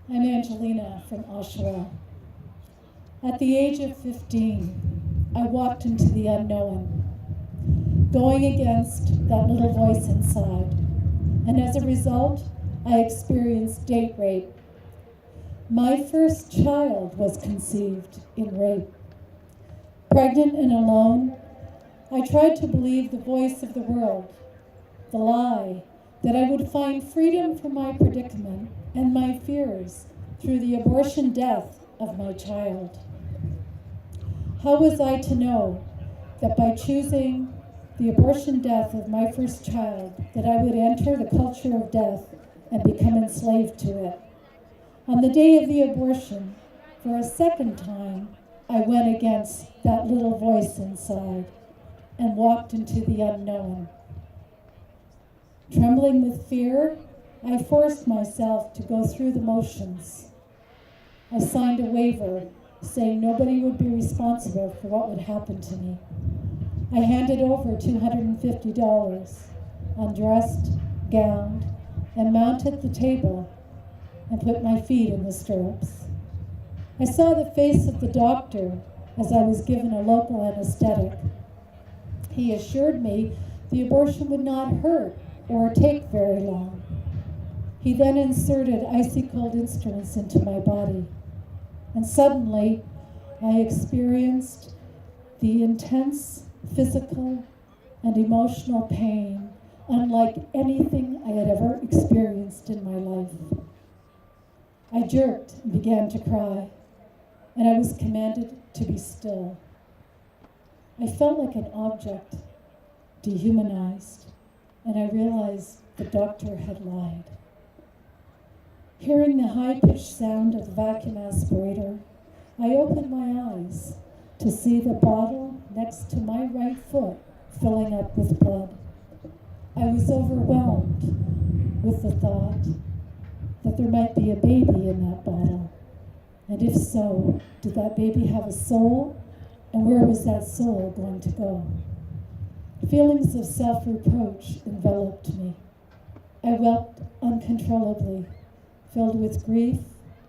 I'm Angelina from Ottawa. At the age of 15, I walked into the unknown, going against that little voice inside. And as a result, I experienced date rape. My first child was conceived in rape. Pregnant and alone, I tried to believe the voice of the world, the lie that I would find freedom from my predicament and my fears through the abortion death of my child. How was I to know that by choosing the abortion death of my first child, that I would enter the culture of death and become enslaved to it? On the day of the abortion, for a second time, I went against that little voice inside and walked into the unknown. Trembling with fear, I forced myself to go through the motions. I signed a waiver saying nobody would be responsible for what would happen to me. I handed over $250, undressed, gowned, and mounted the table and put my feet in the stirrups. I saw the face of the doctor as I was given a local anesthetic. He assured me the abortion would not hurt or take very long. He then inserted icy cold instruments into my body, and suddenly I experienced the intense physical and emotional pain unlike anything I had ever experienced in my life. I jerked and began to cry, and I was commanded to be still. I felt like an object, dehumanized, and I realized the doctor had lied. Hearing the high-pitched sound of the vacuum aspirator, I opened my eyes to see the bottle next to my right foot filling up with blood. I was overwhelmed with the thought that there might be a baby in that bottle. And if so, did that baby have a soul? And where was that soul going to go? Feelings of self-reproach enveloped me. I wept uncontrollably, filled with grief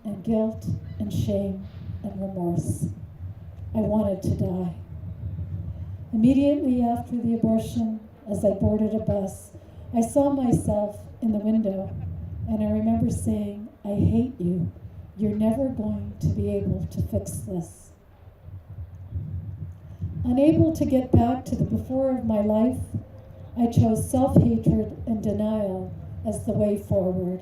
and guilt and shame and remorse. I wanted to die. Immediately after the abortion, as I boarded a bus, I saw myself in the window, and I remember saying, "I hate you. You're never going to be able to fix this." Unable to get back to the before of my life, I chose self-hatred and denial as the way forward.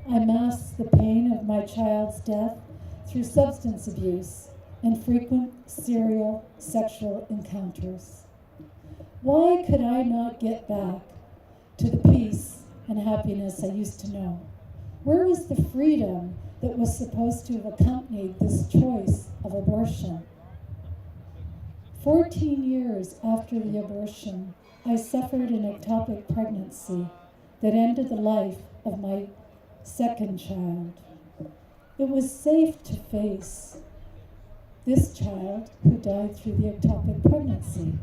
I masked the pain of my child's death through substance abuse and frequent serial sexual encounters. Why could I not get back to the peace and happiness I used to know? Where was the freedom that was supposed to have accompanied this choice of abortion? 14 years after the abortion, I suffered an ectopic pregnancy that ended the life of my second child. It was safe to face this child who died through the ectopic pregnancy.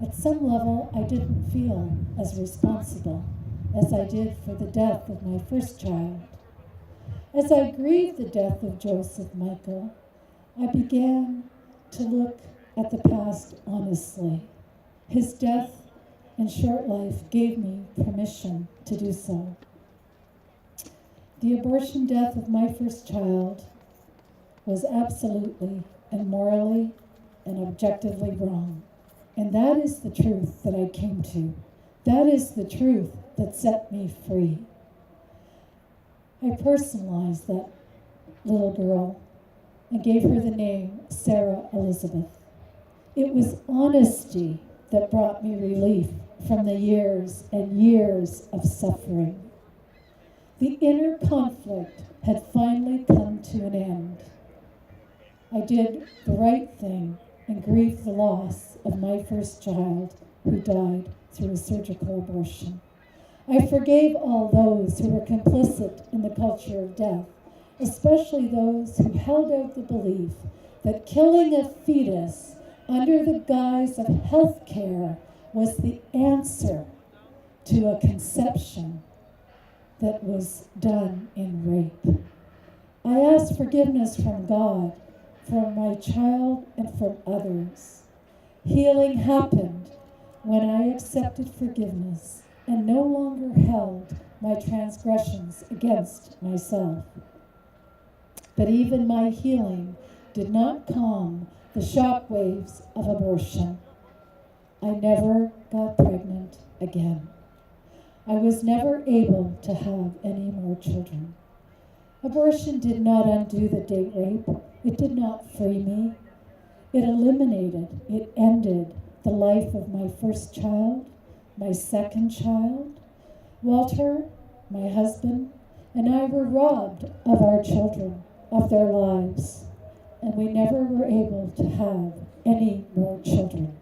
At some level, I didn't feel as responsible as I did for the death of my first child. As I grieved the death of Joseph Michael, I began to look at the past honestly. His death and short life gave me permission to do so. The abortion death of my first child was absolutely and morally and objectively wrong. And that is the truth that I came to. That is the truth that set me free. I personalized that little girl and gave her the name Sarah Elizabeth. It was honesty that brought me relief from the years and years of suffering. The inner conflict had finally come to an end. I did the right thing and grieved the loss of my first child who died through a surgical abortion. I forgave all those who were complicit in the culture of death, especially those who held out the belief that killing a fetus under the guise of health care was the answer to a conception that was done in rape. I asked forgiveness from God, from my child, and from others. Healing happened when I accepted forgiveness and no longer held my transgressions against myself. But even my healing did not calm the shock waves of abortion. I never got pregnant again. I was never able to have any more children. Abortion did not undo the date rape. It did not free me. It eliminated, it ended the life of my first child, my second child. Walter, my husband, and I were robbed of our children, of their lives, and we never were able to have any more children.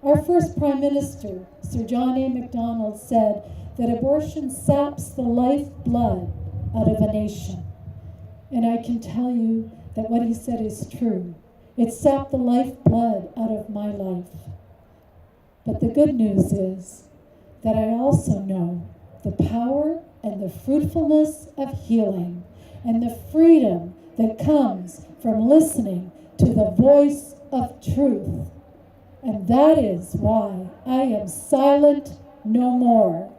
Our first Prime Minister, Sir John A. MacDonald, said that abortion saps the lifeblood out of a nation. And I can tell you that what he said is true. It sapped the lifeblood out of my life. But the good news is that I also know the power and the fruitfulness of healing and the freedom that comes from listening to the voice of truth. And that is why I am silent no more.